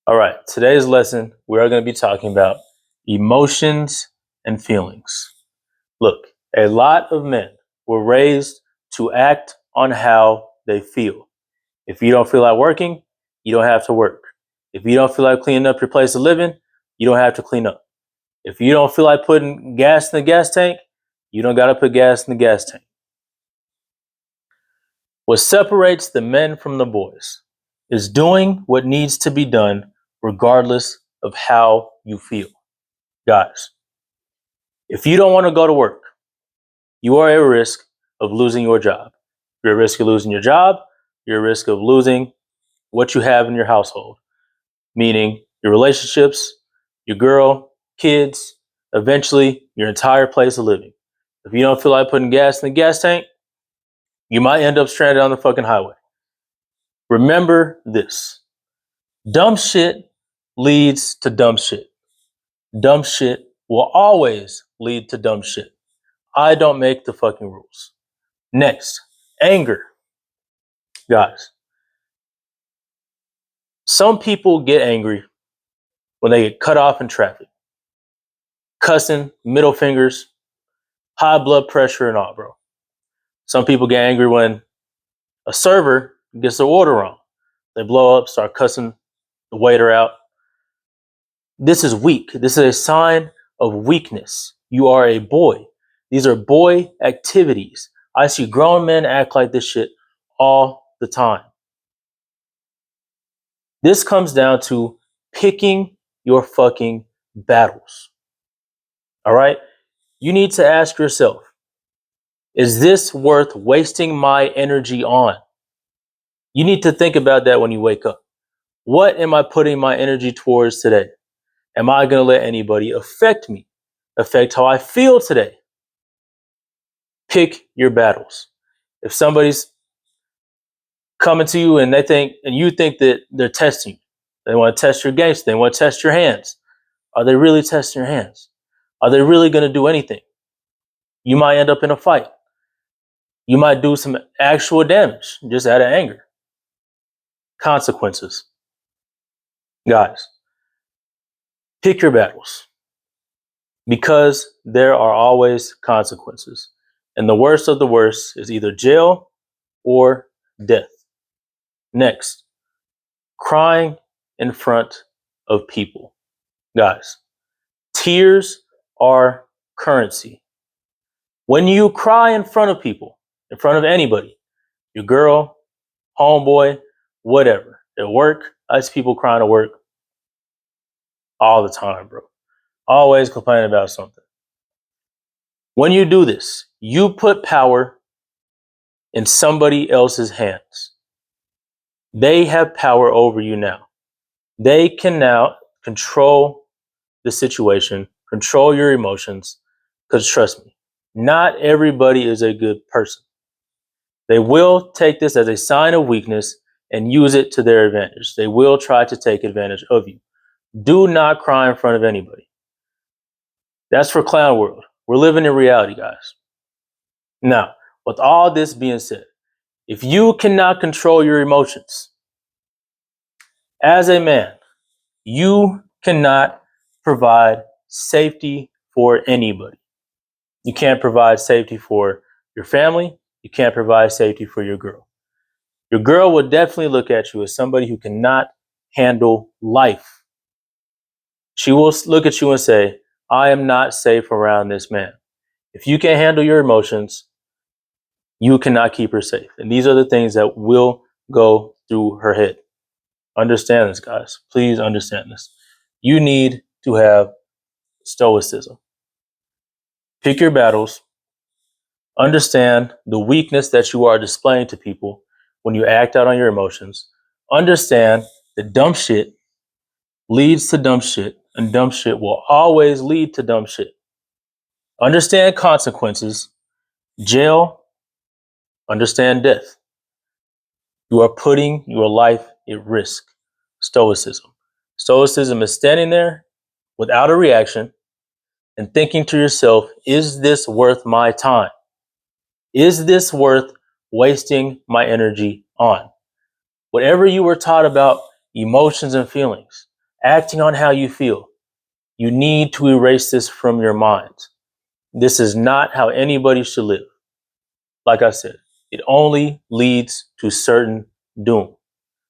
All right, today's lesson, we are going to be talking about emotions and feelings. Look, a lot of men were raised to act on how they feel. If you don't feel like working, you don't have to work. If you don't feel like cleaning up your place of living, you don't have to clean up. If you don't feel like putting gas in the gas tank, you don't got to put gas in the gas tank. What separates the men from the boys is doing what needs to be done regardless of how you feel. Guys, if you don't want to go to work, you are at risk of losing your job. You're at risk of losing your job. You're at risk of losing what you have in your household, meaning your relationships, your girl, kids, eventually your entire place of living. If you don't feel like putting gas in the gas tank, you might end up stranded on the fucking highway. Remember this. Dumb shit leads to dumb shit. Dumb shit will always lead to dumb shit. I don't make the fucking rules. Next, anger. Guys, some people get angry when they get cut off in traffic. Cussing, middle fingers, high blood pressure and all, bro. Some people get angry when a server gets their order wrong. They blow up, start cussing the waiter out. This is weak. This is a sign of weakness. You are a boy. These are boy activities. I see grown men act like this shit all the time. This comes down to picking your fucking battles. All right? You need to ask yourself, is this worth wasting my energy on? You need to think about that when you wake up. What am I putting my energy towards today? Am I going to let anybody affect me, affect how I feel today? Pick your battles. If somebody's coming to you and you think that they're testing you, they want to test your gangster, they want to test your hands. Are they really testing your hands? Are they really going to do anything? You might end up in a fight. You might do some actual damage just out of anger. Consequences. Guys, pick your battles because there are always consequences. And the worst of the worst is either jail or death. Next, crying in front of people. Guys, tears are currency. When you cry in front of people, in front of anybody, your girl, homeboy, whatever, at work, I see people crying at work all the time, bro. Always complaining about something. When you do this, you put power in somebody else's hands. They have power over you now. They can now control the situation, control your emotions, because trust me, not everybody is a good person. They will take this as a sign of weakness and use it to their advantage. They will try to take advantage of you. Do not cry in front of anybody. That's for clown world. We're living in reality, guys. Now, with all this being said, if you cannot control your emotions, as a man, you cannot provide safety for anybody. You can't provide safety for your family. You can't provide safety for your girl. Your girl will definitely look at you as somebody who cannot handle life. She will look at you and say, I am not safe around this man. If you can't handle your emotions, you cannot keep her safe. And these are the things that will go through her head. Understand this, guys. Please understand this. You need to have stoicism. Pick your battles. Understand the weakness that you are displaying to people when you act out on your emotions. Understand that dumb shit leads to dumb shit, and dumb shit will always lead to dumb shit. Understand consequences, jail, understand death. You are putting your life at risk. Stoicism. Stoicism is standing there without a reaction and thinking to yourself, is this worth my time? Is this worth wasting my energy on? Whatever you were taught about emotions and feelings, acting on how you feel. You need to erase this from your mind. This is not how anybody should live. Like I said, it only leads to certain doom.